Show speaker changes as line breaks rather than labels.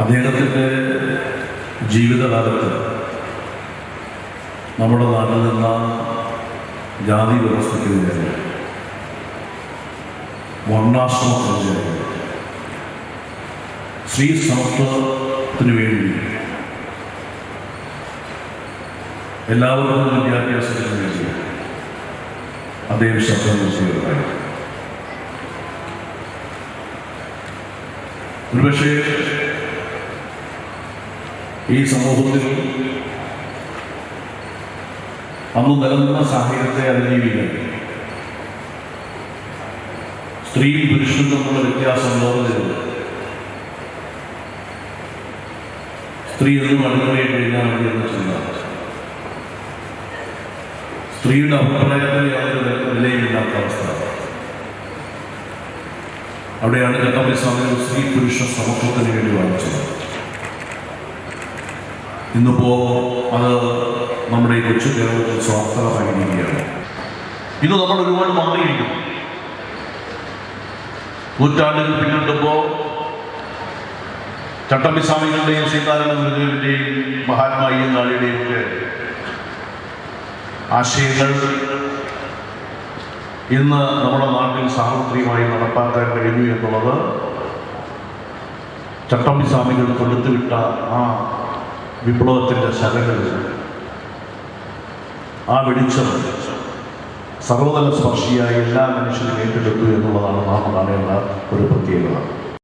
അദ്ദേഹത്തിൻ്റെ ജീവിതകാലത്ത് നമ്മുടെ നാട്ടിൽ നിന്ന ജാതി വ്യവസ്ഥയ്ക്കെതിരെ വർണ്ണാശ്രമത്തിനെതിരെ സ്ത്രീ സമത്വത്തിന് വേണ്ടി എല്ലാവർക്കും വിദ്യാഭ്യാസത്തിന് വേണ്ടി അദ്ദേഹം ശബ്ദം ചെയ്യുകയുണ്ടായി. ഒരുപക്ഷെ ഈ സമൂഹത്തിൽ അന്ന് നിലനിന്ന സാഹചര്യത്തെ അതിജീവിക്കാൻ സ്ത്രീയും പുരുഷനും തമ്മിലുള്ള വ്യത്യാസം ലോകത്തിലുണ്ട്. സ്ത്രീ എന്നും അടുക്കളയിൽ കഴിഞ്ഞാൽ മതി എന്ന ചിന്ത, സ്ത്രീയുടെ അഭിപ്രായത്തിന് യാതൊരു വിലയില്ലാത്ത അവസ്ഥ. അവിടെയാണ് ചട്ടമ്പി സ്വാമികൾ സ്ത്രീ പുരുഷ സമത്വത്തിന് വേണ്ടി വാദിച്ചത്. ഇന്നിപ്പോ അത് നമ്മുടെ ഈ കൊച്ചു കേരളത്തിൽ സ്വാർത്ഥമായിരിക്കുകയാണ്. ഇന്ന് നമ്മൾ ഒരുപാട് മാറിയിരിക്കും. നൂറ്റാണ്ടുകൾ പിന്നിടുമ്പോൾ ചട്ടമ്പി സ്വാമികളുടെയും ശ്രീനാരായണ ഗുരുദേവന്റെയും മഹാത്മാ അയ്യങ്കാളിയുടെയും ഒക്കെ ആശയങ്ങൾ ഇന്ന് നമ്മുടെ നാട്ടിൽ സാർവത്രികമായി നടപ്പാക്കാൻ കഴിഞ്ഞു എന്നുള്ളത് ചട്ടമ്പി സ്വാമികൾ കൊടുത്തുവിട്ട ആ വിപ്ലവത്തിൻ്റെ ശകകൾ, ആ വെളിച്ചം സർവതല സ്പർശിയായി എല്ലാ മനുഷ്യരും ഏറ്റെടുത്തു എന്നുള്ളതാണ് നാം കാണേണ്ട ഒരു പ്രത്യേകത.